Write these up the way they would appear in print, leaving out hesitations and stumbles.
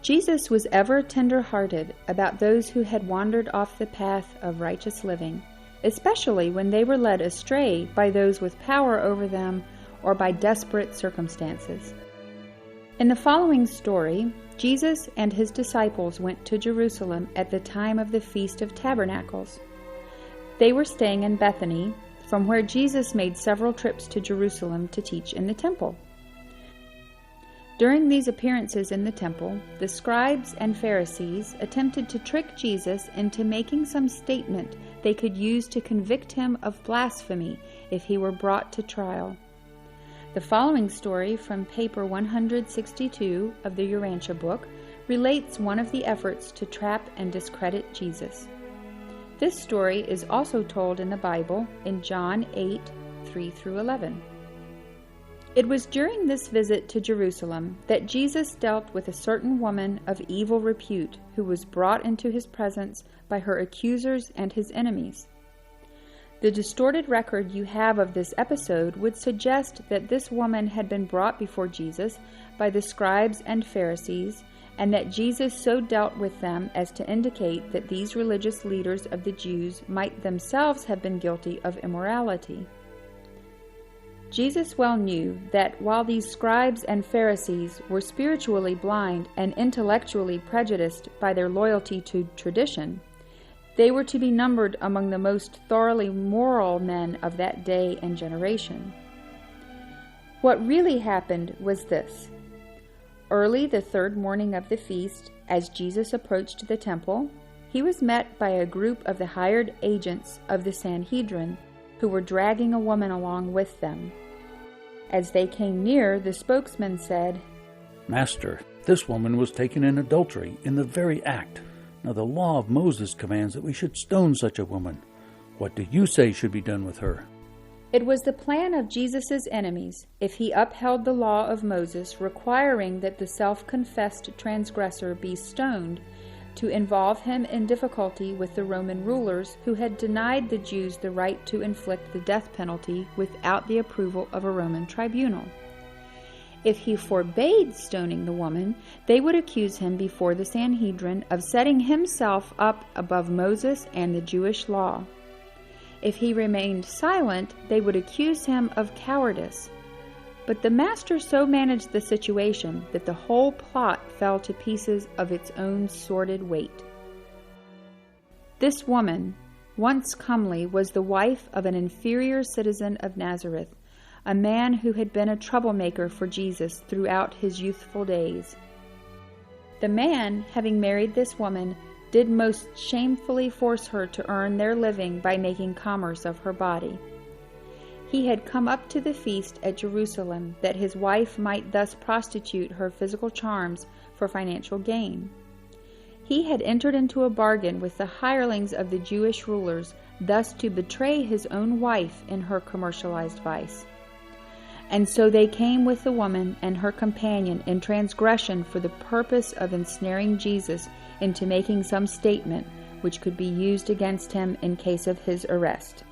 Jesus was ever tender-hearted about those who had wandered off the path of righteous living, especially when they were led astray by those with power over them or by desperate circumstances. In the following story, Jesus and his disciples went to Jerusalem at the time of the Feast of Tabernacles. They were staying in Bethany, from where Jesus made several trips to Jerusalem to teach in the temple. During these appearances in the temple, the scribes and Pharisees attempted to trick Jesus into making some statement they could use to convict him of blasphemy if he were brought to trial. The following story from paper 162 of the Urantia book relates one of the efforts to trap and discredit Jesus. This story is also told in the Bible in John 8, 3-11. It was during this visit to Jerusalem that Jesus dealt with a certain woman of evil repute who was brought into his presence by her accusers and his enemies. The distorted record you have of this episode would suggest that this woman had been brought before Jesus by the scribes and Pharisees, and that Jesus so dealt with them as to indicate that these religious leaders of the Jews might themselves have been guilty of immorality. Jesus well knew that while these scribes and Pharisees were spiritually blind and intellectually prejudiced by their loyalty to tradition, they were to be numbered among the most thoroughly moral men of that day and generation. What really happened was this. Early the third morning of the feast, as Jesus approached the temple, he was met by a group of the hired agents of the Sanhedrin who were dragging a woman along with them. As they came near, the spokesman said, "Master, this woman was taken in adultery in the very act. Now the law of Moses commands that we should stone such a woman. What do you say should be done with her?" It was the plan of Jesus' enemies, if he upheld the law of Moses requiring that the self-confessed transgressor be stoned, to involve him in difficulty with the Roman rulers who had denied the Jews the right to inflict the death penalty without the approval of a Roman tribunal. If he forbade stoning the woman, they would accuse him before the Sanhedrin of setting himself up above Moses and the Jewish law. If he remained silent, they would accuse him of cowardice. But the master so managed the situation that the whole plot fell to pieces of its own sordid weight. This woman, once comely, was the wife of an inferior citizen of Nazareth, a man who had been a troublemaker for Jesus throughout his youthful days. The man, having married this woman, did most shamefully force her to earn their living by making commerce of her body. He had come up to the feast at Jerusalem that his wife might thus prostitute her physical charms for financial gain. He had entered into a bargain with the hirelings of the Jewish rulers, thus to betray his own wife in her commercialized vice. And so they came with the woman and her companion in transgression for the purpose of ensnaring Jesus into making some statement which could be used against him in case of his arrest.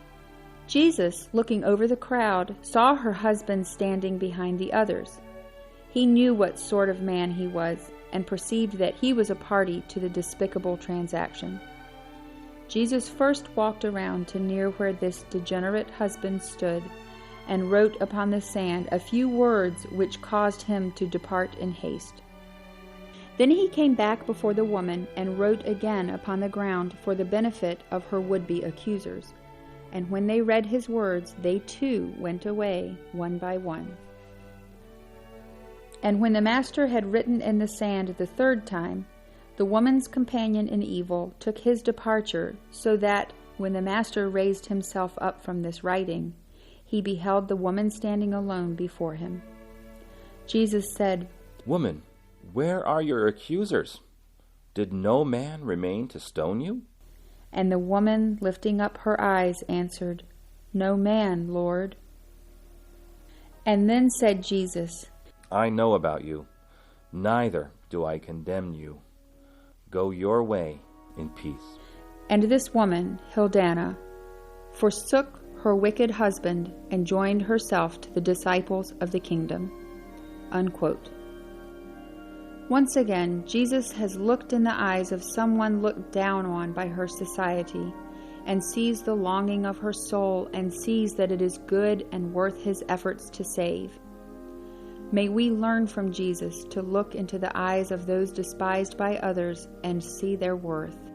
Jesus, looking over the crowd, saw her husband standing behind the others. He knew what sort of man he was, and perceived that he was a party to the despicable transaction. Jesus first walked around to near where this degenerate husband stood, and wrote upon the sand a few words which caused him to depart in haste. Then he came back before the woman and wrote again upon the ground for the benefit of her would-be accusers. And when they read his words, they too went away, one by one. And when the master had written in the sand the third time, the woman's companion in evil took his departure, so that, when the master raised himself up from this writing, he beheld the woman standing alone before him. Jesus said, "Woman, where are your accusers? Did no man remain to stone you?" And the woman, lifting up her eyes, answered, "No man, Lord." And then said Jesus, "I know about you. Neither do I condemn you. Go your way in peace." And this woman, Hildanah, forsook her wicked husband and joined herself to the disciples of the kingdom. Unquote. Once again, Jesus has looked in the eyes of someone looked down on by her society, and sees the longing of her soul, and sees that it is good and worth his efforts to save. May we learn from Jesus to look into the eyes of those despised by others and see their worth.